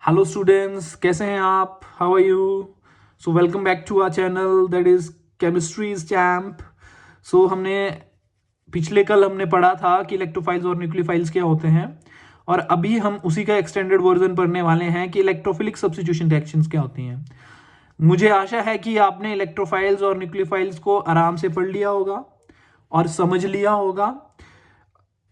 Hello students, कैसे हैं आप? How are you? So welcome back to our channel that is chemistry's champ. So हमने पिछले कल हमने पढ़ा था कि इलेक्ट्रोफाइल्स और न्यूक्लियोफाइल्स क्या होते हैं, और अभी हम उसी का एक्सटेंडेड वर्जन पढ़ने वाले हैं कि इलेक्ट्रोफिलिक सब्स्टिट्यूशन रिएक्शंस क्या होती हैं। मुझे आशा है कि आपने इलेक्ट्रोफाइल्स और न्यूक्लियोफाइल्स को आराम से पढ़ लिया होगा और समझ लिया होगा,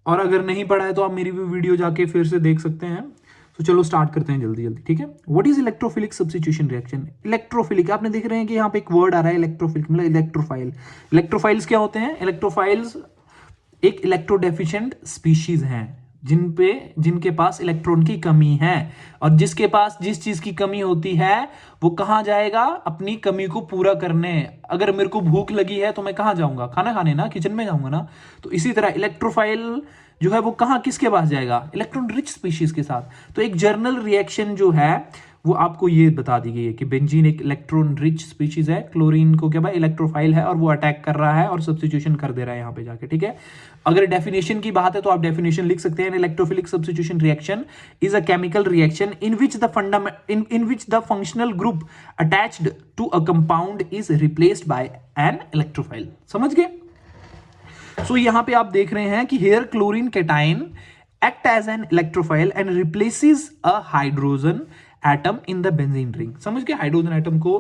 और अगर नहीं पढ़ा है तो आप मेरी भी वीडियो जाके फिर से देख सकते हैं। तो चलो स्टार्ट करते हैं जल्दी जल्दी, ठीक है। What is electrophilic substitution reaction? Electrophilic, आपने देख रहे हैं कि यहाँ पे एक वर्ड आ रहा है इलेक्ट्रोफिलिक, मतलब इलेक्ट्रोफाइल। इलेक्ट्रोफाइल्स क्या होते हैं? इलेक्ट्रोफाइल्स एक इलेक्ट्रोडेफिशिएंट स्पीशीज हैं जिनके पास इलेक्ट्रॉन की कमी है, और जिसके पास जिस चीज की कमी होती है वो कहाँ जाएगा? अपनी कमी को पूरा करने। अगर मेरे को भूख लगी है तो मैं कहाँ जाऊंगा? खाना खाने ना, किचन में जाऊंगा ना। तो इसी तरह इलेक्ट्रोफाइल जो है वो कहाँ, किसके पास जाएगा? इलेक्ट्रॉन रिच स्पीशीज के साथ। तो एक जर्नल रिएक्शन जो है वो आपको ये बता दी गई है कि बेंजीन एक इलेक्ट्रॉन रिच स्पीशीज है, क्लोरीन को क्या भाई इलेक्ट्रोफाइल है, और वो अटैक कर रहा है और सब्स्टिट्यूशन कर दे रहा है यहाँ पे जाके, ठीक है। अगर डेफिनेशन की बात है तो आप डेफिनेशन लिख सकते हैं। Electrophilic substitution reaction is a chemical reaction in which the functional group attached to a compound is replaced by an electrophile. समझ गए? सो यहां पे आप देख रहे हैं कि here chlorine cation act as an electrophile and replaces a hydrogen atom in the benzene ring। समझ गए? हाइड्रोजन एटम को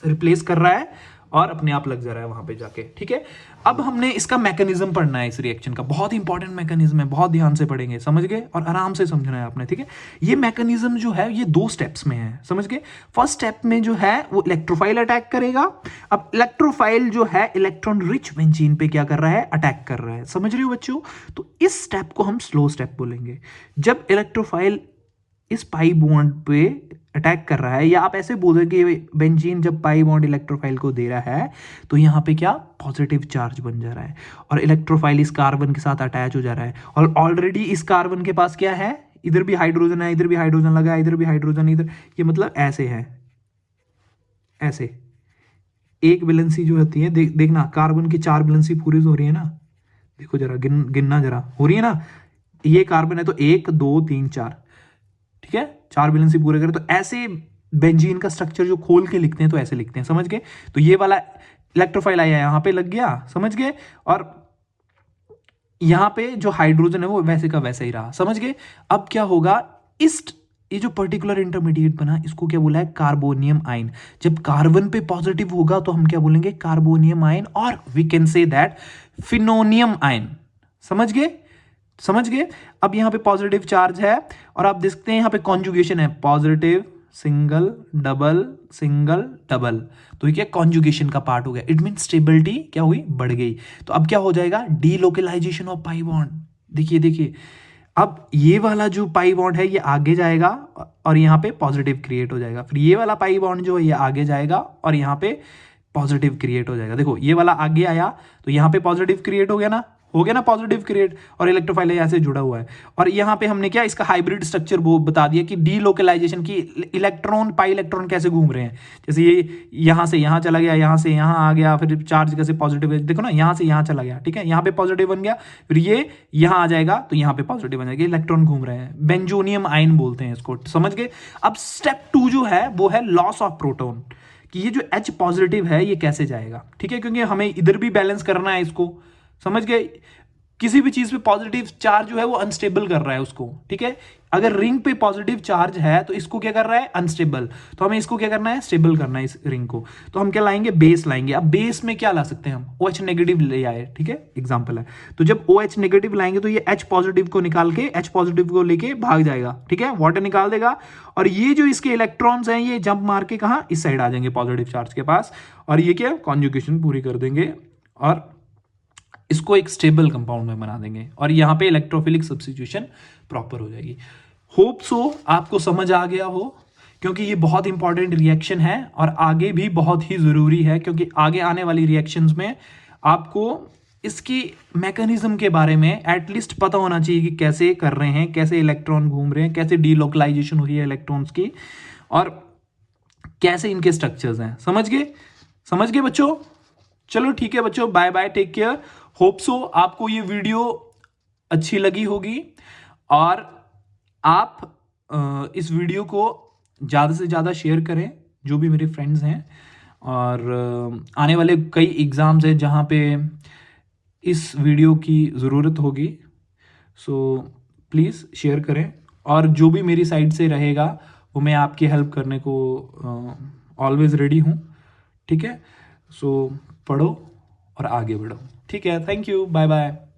रिप्लेस कर रहा है और अपने आप लग जा रहा है वहां पे जाके, ठीक है। अब हमने इसका मैकेनिज्म पढ़ना है, इस रिएक्शन का बहुत इंपॉर्टेंट मैकेनिज्म है, बहुत ध्यान से पढ़ेंगे, समझ गए? और आराम से समझना है आपने, ठीक है। ये मैकेनिज्म जो है ये 2 स्टेप्स में है, समझ गए? फर्स्ट स्टेप में जो है वो इलेक्ट्रोफाइल अटैक करेगा। अब इलेक्ट्रोफाइल जो है इलेक्ट्रॉन रिच बेंजीन पे क्या कर रहा है? अटैक कर रहा है। समझ रहे हो बच्चों? तो इस स्टेप को हम स्लो स्टेप बोलेंगे। जब इलेक्ट्रोफाइल इस पाई बॉन्ड पे अटैक कर रहा है, या आप ऐसे बोल कि बेंजीन जब पाई बॉन्ड इलेक्ट्रोफाइल को दे रहा है तो यहाँ पे क्या पॉजिटिव चार्ज बन जा रहा है, और इलेक्ट्रोफाइल इस कार्बन के साथ अटैच हो जा रहा है, और ऑलरेडी इस कार्बन के पास क्या है? इधर भी हाइड्रोजन है, इधर भी हाइड्रोजन लगा है, इधर भी हाइड्रोजन, इधर, ये मतलब ऐसे है, ऐसे एक वैलेंसी जो होती है, देखना कार्बन की 4 वैलेंसी पूरी हो रही है ना। देखो जरा गिनना जरा, हो रही है ना। ये कार्बन है तो 1 2 3 4, ठीक है, 4 वैलेंसी पूरे करें तो ऐसे बेंजीन का स्ट्रक्चर जो खोल के लिखते हैं तो ऐसे लिखते हैं, समझ गए? तो ये वाला इलेक्ट्रोफाइल आया यहां पे लग गया, समझ गए? और यहां पे जो हाइड्रोजन है वो वैसे का वैसा ही रहा, समझ गए? अब क्या होगा? इस ये जो पर्टिकुलर इंटरमीडिएट बना इसको क्या बोला है? Carbonium ion. जब कार्बन पे पॉजिटिव होगा तो हम क्या बोलेंगे? कार्बोनियम आयन, और we can say that phenonium ion. समझ गए? समझ गए? अब यहां पे पॉजिटिव चार्ज है, और आप देखते हैं यहां पे कॉन्जुगेशन है, positive single double single double. तो ये क्या कॉन्जुगेशन का पार्ट हो गया। इट मीन स्टेबिलिटी क्या हुई? बढ़ गई। तो अब क्या हो जाएगा? Delocalisation of pi bond. देखिए देखिए, अब ये वाला जो पाई बॉन्ड है ये आगे जाएगा और यहाँ पे पॉजिटिव क्रिएट हो जाएगा, फिर ये वाला पाई बॉन्ड जो है ये आगे जाएगा और यहाँ पे पॉजिटिव क्रिएट हो जाएगा। देखो ये वाला आगे आया तो यहाँ पे पॉजिटिव क्रिएट हो गया ना, हो गया ना पॉजिटिव क्रिएट, और इलेक्ट्रोफाइल यहाँ से जुड़ा हुआ है। और यहाँ पे हमने क्या इसका हाइब्रिड स्ट्रक्चर वो बता दिया कि डीलोकलाइजेशन की, इलेक्ट्रॉन पाई इलेक्ट्रॉन कैसे घूम रहे हैं। जैसे ये यहाँ से यहाँ चला गया, यहाँ से यहाँ आ गया, फिर चार्ज कैसे पॉजिटिव, देखो ना यहाँ से यहाँ चला गया, ठीक है, यहाँ पे पॉजिटिव बन गया, फिर ये यहाँ आ जाएगा तो यहाँ पे पॉजिटिव बन जाएगा, इलेक्ट्रॉन घूम रहे हैं। बेंजोनियम आयन बोलते हैं इसको, समझ गए? अब स्टेप 2 जो है वो है लॉस ऑफ प्रोटॉन, कि ये जो H पॉजिटिव है ये कैसे जाएगा, ठीक है, क्योंकि हमें इधर भी बैलेंस करना है इसको, समझ गए? किसी भी चीज पे पॉजिटिव चार्ज जो है वो अनस्टेबल कर रहा है उसको, ठीक है। अगर रिंग पे पॉजिटिव चार्ज है तो इसको क्या कर रहा है? अनस्टेबल। तो हमें इसको क्या करना है? स्टेबल करना है इस रिंग को। तो हम क्या लाएंगे? बेस लाएंगे। अब बेस में क्या ला सकते हैं हम? OH नेगेटिव ले आए, ठीक है, एग्जांपल है। तो जब OH नेगेटिव लाएंगे तो ये H पॉजिटिव को निकाल के H पॉजिटिव को लेके भाग जाएगा, ठीक है, वाटर निकाल देगा, और ये जो इसके इलेक्ट्रॉन्स हैं ये जंप मार के कहां? इस साइड आ जाएंगे पॉजिटिव चार्ज के पास, और ये क्या कॉन्जुगेशन पूरी कर देंगे और इसको एक स्टेबल कंपाउंड में बना देंगे, और यहाँ पे इलेक्ट्रोफिलिक सब्स्टिट्यूशन प्रॉपर हो जाएगी। होप सो आपको समझ आ गया हो, क्योंकि ये बहुत इंपॉर्टेंट रिएक्शन है और आगे भी बहुत ही जरूरी है, क्योंकि आगे आने वाली रिएक्शंस में आपको इसकी मैकेनिज्म के बारे में एटलीस्ट पता होना चाहिए कि कैसे कर रहे हैं, कैसे इलेक्ट्रॉन घूम रहे हैं, कैसे डीलोकलाइजेशन हो रही है इलेक्ट्रॉन्स की, और कैसे इनके स्ट्रक्चर्स हैं। समझ गए? समझ गए बच्चों? चलो ठीक है बच्चों, bye bye, take care. Hope so आपको ये वीडियो अच्छी लगी होगी, और आप इस वीडियो को ज़्यादा से ज़्यादा शेयर करें, जो भी मेरे फ्रेंड्स हैं, और आने वाले कई एग्ज़ाम्स हैं जहाँ पे इस वीडियो की ज़रूरत होगी। सो प्लीज़ शेयर करें, और जो भी मेरी साइड से रहेगा वो मैं आपकी हेल्प करने को ऑलवेज़ रेडी हूँ। ठीक है, सो पढ़ो और आगे बढ़ो। ठीक है, थैंक यू, बाय बाय।